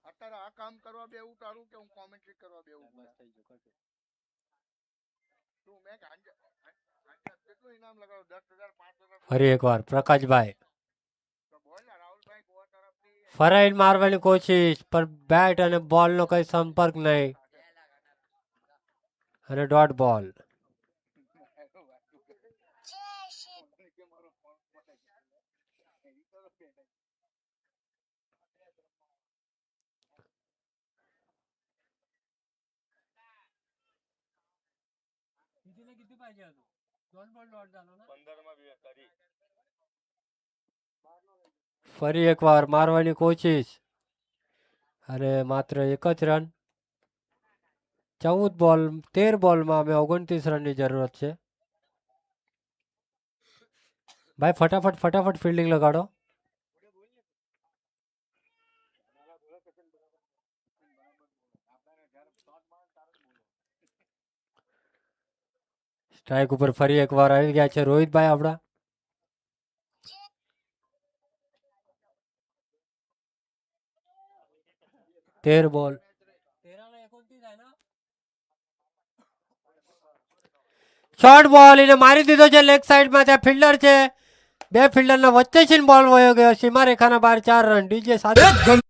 અત્યારે આ કામ કરવા બેવું તારું કે હું કોમેન્ટ્રી કરવા બેવું? તું મેં કેટલું ઇનામ લગાડો? 10,000 5,000? ફરી એકવાર પ્રકાશભાઈ તો બોલ ને રાહુલભાઈ ગોવા તરફથી. ફરાઈન મારવાની કોશિશ પર બેટ અને બોલનો કઈ સંપર્ક નહીં અને ડોટ બોલ. ફરી એકવાર મારવાની કોશિશ અને માત્ર 1 જ રન. 13 બોલમાં અમે 29 રનની જરૂરત છે. ભાઈ ફટાફટ ફિલ્ડિંગ લગાડો. સ્ટ્રાઇક ઉપર ફરી એકવાર આવી ગયા છે રોહિતભાઈ આપણા. 13 બોલ. શોર્ટ બોલ એને મારી દીધો છે લેગ સાઈડમાં. ત્યાં ફિલ્ડર છે, બે ફિલ્ડરના વચ્ચે બોલ વયો ગયો સીમારેખાના બહાર. 4 રન. ડીજે સાથે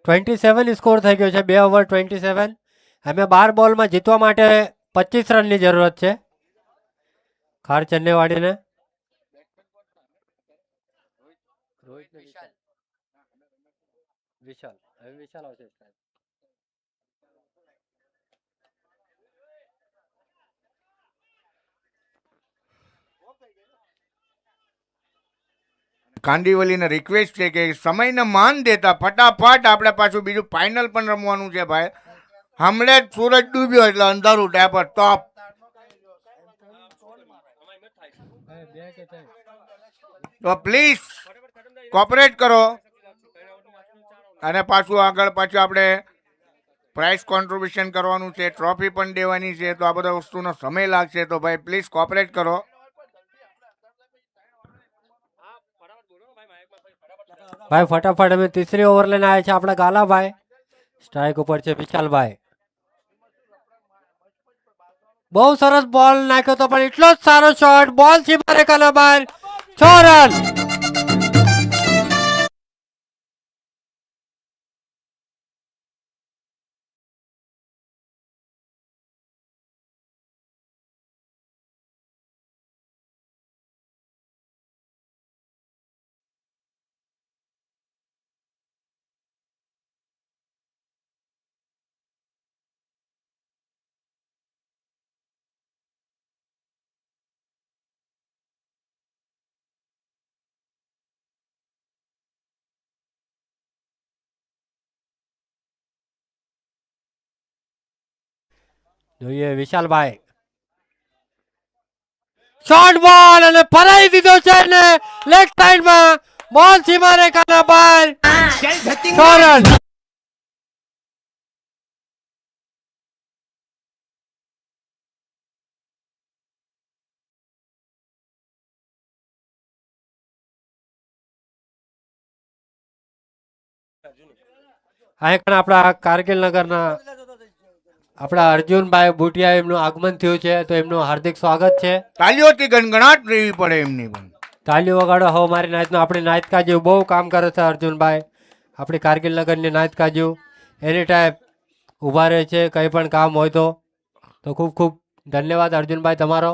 $27 સ્કોર થઈ ગયો છે. 2 ઓવર 27. અમે 12 બોલમાં જીતવા માટે 25 રનની જરૂરત છે ખાર ચન્નેવાડીને. કાંદીવલીને રિક્વેસ્ટ છે કે સમયને માન દેતા ફટાફટ આપણે પાછું બીજું ફાઇનલ પણ રમવાનું છે ભાઈ. હમણે જ સૂરજ ડૂબ્યો એટલે અંધારું ટેપર ટોપ. તો પ્લીઝ કોપરેટ કરો અને પાછું આગળ પાછું આપણે પ્રાઇસ કોન્ટ્રીબ્યુશન કરવાનું છે, ટ્રોફી પણ દેવાની છે, તો આ બધા વસ્તુનો સમય લાગશે. તો ભાઈ પ્લીઝ કોપરેટ કરો. ભાઈ ફટાફટ અમે ત્રીસરી ઓવર લઈને આવ્યા છે આપણા ગાલાભાઈ. સ્ટ્રાઇક ઉપર છે વિશાલભાઈ. બહુ સરસ બોલ નાખ્યો તો પણ એટલો જ સારો શોટ. બોલ સીમારેખાના બહાર. 6 રન. જોઈએ વિશાલભાઈ. શોર્ટ બોલ અને ફરાઈ દીધો છે ને લેગ સાઈડમાં. બોલ સીમારેખાના બહાર. 6 રન. અહીં પણ આપણા કારગિલ નગરના આપણા અર્જુનભાઈ બુટિયા એમનું આગમન થયું છે તો એમનું હાર્દિક સ્વાગત છે. તાલીઓથી ગણગણાટ રહેવી પડે એમની પણ. તાલીઓ વગાડો હો મારી નાયતનો. આપણી નાયત કાજુ બહુ કામ કરે છે અર્જુનભાઈ. આપણી કારગિલ નગરની નાયત કાજુ એની ટાઈમ ઊભા રહે છે કંઈ પણ કામ હોય તો. તો ખૂબ ખૂબ ધન્યવાદ અર્જુનભાઈ તમારો.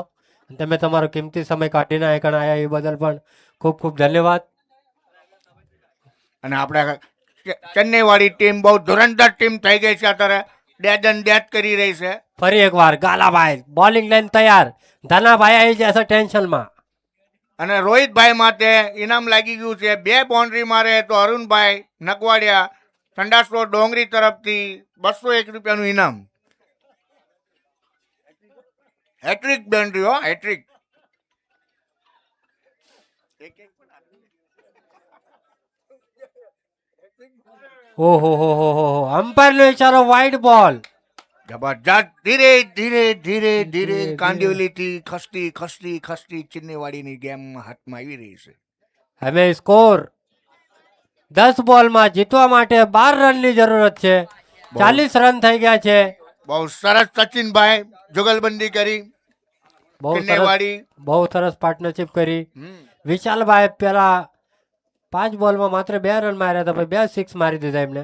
તમે તમારો કિંમતી સમય કાઢીને અહીં આવ્યા એ બદલ પણ ખૂબ ખૂબ ધન્યવાદ. અને આપણે ચેન્નઈવાળી ટીમ બહુ ધુરંધર ટીમ થઈ ગઈ છે અત્યારે. ડેડ કરી રહી છે. ફરી એકવાર ગાલાભાઈ બોલિંગ લાઈન તૈયાર. ધનાભાઈ આવી જશે ટેન્શનમાં. અને રોહિતભાઈ માટે ઇનામ લાગી ગયું છે. 2 બાઉન્ડ્રી મારે તો અરુણભાઈ નકવાડિયા સંડાસરો ડોંગરી તરફથી 201 રૂપિયાનું ઇનામ. હેટ્રિક બાઉન્ડ્રી હો, હેટ્રિક. ઓહો હો હો હો. અમ્પાયર નો ઇશારો વાઇડ બોલ. જબરજસ્ત. ધીરે ધીરે ધીરે ધીરે કાંદિવલી થી ખસતી ખસતી ખસતી ચિન્નીવાડીની ગેમ હાથમાં આવી રહી છે. હવે સ્કોર 10 બોલમાં જીતવા માટે 12 રનની જરૂરત છે. 40 રન થઈ ગયા છે. બહુ સરસ સચિનભાઈ જુગલબંધી કરી. બહુ સરસ ચિન્નઈવાડી બહુ સરસ પાર્ટનરશિપ કરી. વિશાલભાઈ પેલા 5 બોલમાં માત્ર 2 રન માર્યા હતા, પછી 2 સિક્સ મારી દીધા એમને.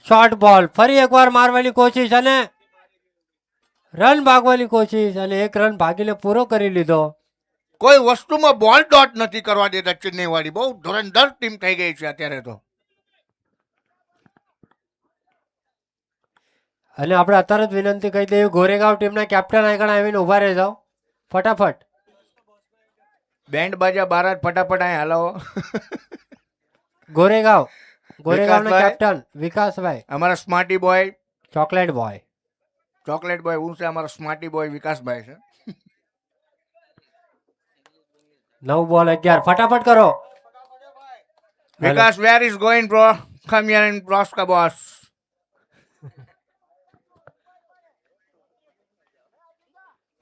શોર્ટ બોલ ફરી એકવાર મારવાની કોશિશ અને રન ભાગવાની કોશિશ અને 1 રન ભાગીને પૂરો કરી લીધો. કોઈ વસ્તુમાં બોલ ડોટ નથી કરવા દેતા ચેન્નઈવાળી. બહુ ધુરંધર ટીમ થઈ ગઈ છે અત્યારે તો. અને આપણે અત્યારે જ વિનંતી કરી દઈએ ગોરેગાંવ ટીમના કેપ્ટન આગળ આવીને ઊભા રહી જાઓ ફટાફટ. બેન્ડ બાજા બારાત ફટાફટ અહીં હલાવો. ગોરેગાંવ ગોરેગાંવના વિકાસભાઈ. કેપ્ટન વિકાસભાઈ અમારા smarty boy, chocolate boy. Chocolate boy હું છે, અમારો સ્માર્ટી બોય વિકાસભાઈ છે. 9 બોલ 11 ફટાફટ કરો. Vikas where is going bro, come here and cross કા બોસ.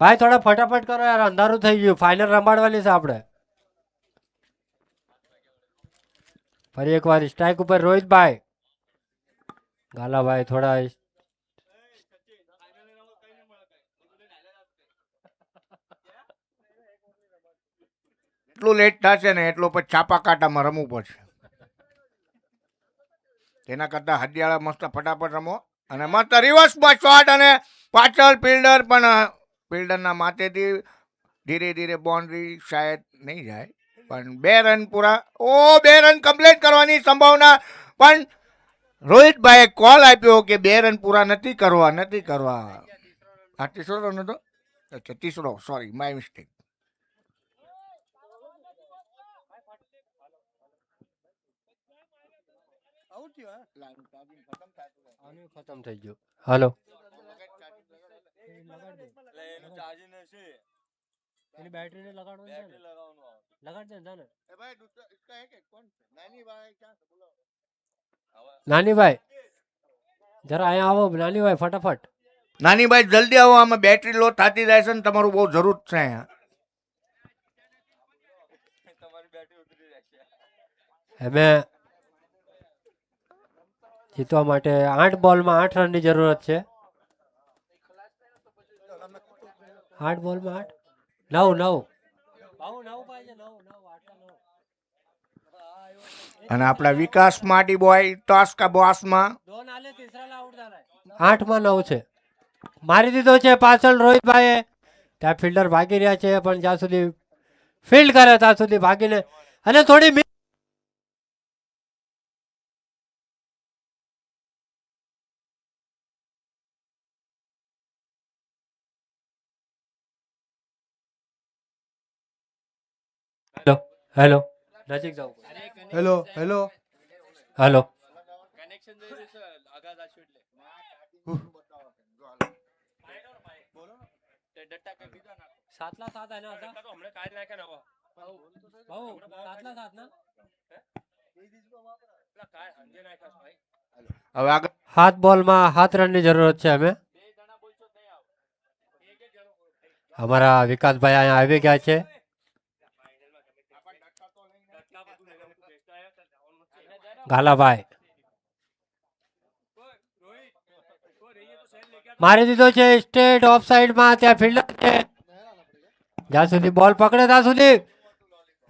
ભાઈ થોડા ફટાફટ કરો યાર, અંધારું થઈ ગયું, ફાઇનલ રમાડવાની છે આપણે. ફરી એકવાર સ્ટ્રાઇક ઉપર રોહિતભાઈ. ગાલાભાઈ થોડા એટલું લેટ થશે ને એટલું પછી છાપા કાંટામાં રમવું પડશે. તેના કરતા હડિયાળા મસ્ત ફટાફટ રમો અને મસ્ત રિવર્સમાં શોટ અને પાછળ ફિલ્ડર પણ ફિલ્ડરના માથેથી ધીરે ધીરે બાઉન્ડ્રી શાયદ નહીં જાય પણ 2 રન પૂરા. ઓ 2 રન કમ્પ્લીટ કરવાની સંભાવના, પણ રોહિતભાઈએ કોલ આપ્યો કે 2 રન પૂરા નથી કરવા. આ ત્રીસો રન હતો, અચ્છા ત્રીસો, સોરી માય મિસ્ટેક. ખતમ થઈ ગયું. હાલો એની બેટરીને લગાડવાની છે ને? લગાડ દે ને. નાનીભાઈ જરા અહીંયા આવો. નાનીભાઈ ફટાફટ. નાની ભાઈ જલ્દી આવો, આમાં બેટરી લો થતી જાય છે ને તમારું બહુ જરૂર છે અહીંયા. અમે જીતવા માટે 8 બોલમાં 8 રનની જરૂરત છે. 8 બોલમાં 8 9 અને આપણા વિકાસ માટી બોય ટોસ કા બોસમાં 8 માં 9 છે. મારી દીધો છે પાછળ રોહિતભાઈએ. ત્યાં ફિલ્ડર ભાગી રહ્યા છે પણ જ્યાં સુધી ફિલ્ડ કરે ત્યાં સુધી ભાગીને અને થોડી હેલો હેલો નજીક જાવ. હેલો હેલો હેલો સાતલા સાત આના હતા ભાऊ સાતલા સાત ના હવે આગળ 7 બોલમાં 7 રનની જરૂરત છે. અમે અમારા વિકાસભાઈ અહીંયા આવી ગયા છે. ગાલાભાઈ મારી દીધો છે સ્ટેટ ઓફ સાઈડમાં. ત્યાં ફિલ્ડર છે, જ્યાં સુધી બોલ પકડે ત્યાં સુધી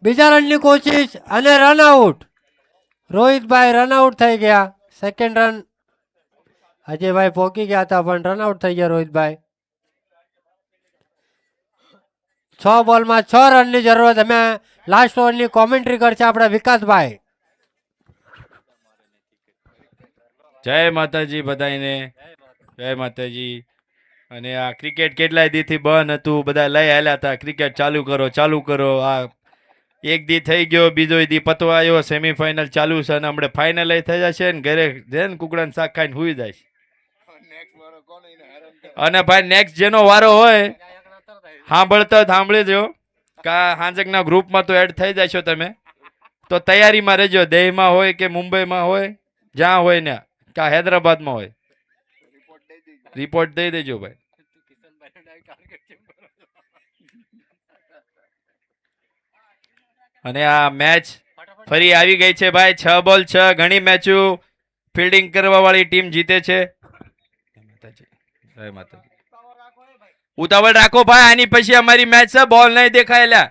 બીજા રનની કોશિશ અને રન આઉટ. રોહિતભાઈ રન આઉટ થઈ ગયા. સેકન્ડ રન અજયભાઈ પહોંચી ગયા હતા પણ રન આઉટ થઈ ગયા રોહિતભાઈ. 6 બોલમાં 6 રનની જરૂરત. અમે લાસ્ટ ઓવરની કોમેન્ટ્રી કરશે આપણા વિકાસભાઈ. જય માતાજી બધાને, જય માતાજી. અને આ ક્રિકેટ કેટલાય દીથી બંધ હતું, બધા લઈ આવેલા હતા ક્રિકેટ ચાલુ કરો ચાલુ કરો. આ એક દી થઈ ગયો, બીજો દી પતવા આવ્યો, સેમીફાઇનલ ચાલુ છે અને હમણાં ફાઇનલ થઈ જશે ને ઘરે જઈને કુકડાનું શાક ખાઈને હુઈ જાય. અને ભાઈ નેક્સ્ટ જેનો વારો હોય સાંભળી દો કા હાંજકના ગ્રુપમાં તો એડ થઈ જશો તમે, તો તૈયારીમાં રહેજો. દેહમાં હોય કે મુંબઈમાં હોય, જ્યાં હોય ને, કા હૈદરાબાદમાં હોય, રિપોર્ટ દઈ દેજો ભાઈ. અને આ મેચ ફરી આવી ગઈ છે ભાઈ. 6 બોલ 6, ઘણી મેચો ફિલ્ડિંગ કરવા વાળી ટીમ જીતે છે. જય માતાજી. ઉતાવળ રાખો ભાઈ, આની પછી અમારી મેચ છે, બોલ નહીં દેખાયેલા.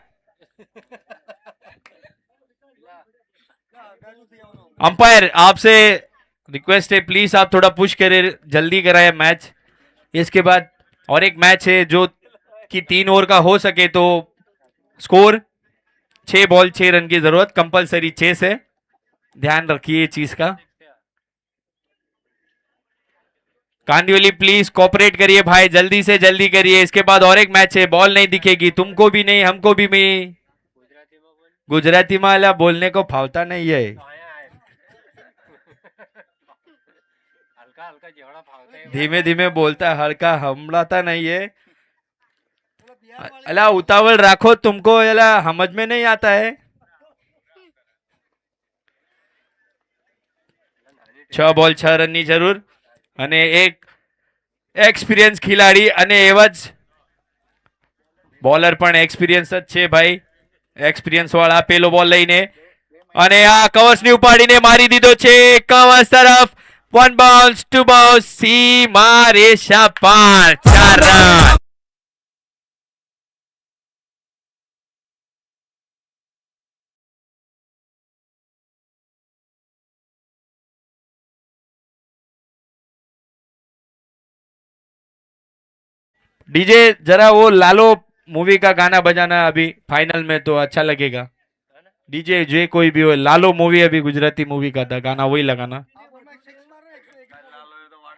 अंपायर आपसे रिक्वेस्ट है प्लीज आप थोड़ा पुश करें, जल्दी कराए मैच. इसके बाद और एक मैच है जो कि 3 ओवर का हो सके तो स्कोर 6 बॉल 6 रन की जरूरत, कंपलसरी 6 से, ध्यान रखिए चीज का. कांदिवली प्लीज कोऑपरेट करिए भाई, जल्दी से जल्दी करिए. इसके बाद और एक मैच है, बॉल नहीं दिखेगी, तुमको भी नहीं हमको भी नहीं. गुजराती में अला बोलने को फावता नहीं है। हल्का हल्का जेवढा फावतंय धीमे धीमे बोलता है, हल्का हमलाता नहीं है। अला उतावल राखो, तुमको अला समझ में नहीं आता है। 6 બોલ 6 રનની જરૂર અને એક એક્સપિરિયન્સ ખેલાડી અને એવા જ બોલર પણ એક્સપિરિયન્સ જ છે ભાઈ, એક્સપિરિયન્સ વાળા પેલો બોલ લઈને અને આ કવર્સની ઉપાડીને મારી દીધો છે કવર્સ તરફ। 1 બાઉન્સ 2 બાઉન્સ સી મારે શાપાર 4 રન। डीजे जरा वो लालो मूवी का गाना बजाना अभी फाइनल में तो अच्छा लगेगा। डीजे जो कोई भी हो, लालो मूवी अभी गुजराती मूवी का था गाना, वही लगाना।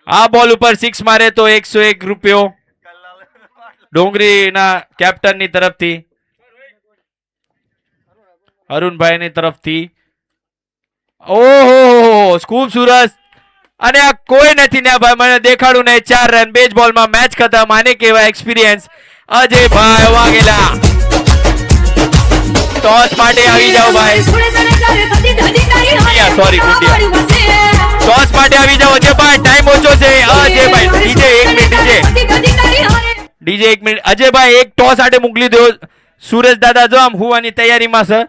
आ बॉल ऊपर 6 मारे तो 101 રૂપિયો ડોંગરી ના કેપ્ટન ની તરફથી, અરુણભાઈ ની તરફથી। ઓહો ખૂબ સરસ અને આ કોઈ નથી ને ભાઈ, મને દેખાડું ને 4 રન 2 બોલમાં મેચ ખતમ। આને કહેવાય એક્સપિરિયન્સ। અજયભાઈ વાઘેલા ટોસ માટે આવી જાઓ ભાઈ। સોરી टॉस માટે આવી જાઓ અજયભાઈ, ટાઈમ ઓછો છે। Ajaybhai DJ 1 minute, DJ 1 minute. Ajaybhai એક ટોસ આટે મોકલી દો। સુરેશ દાદા જો આમ હુવાની તૈયારીમાં છે।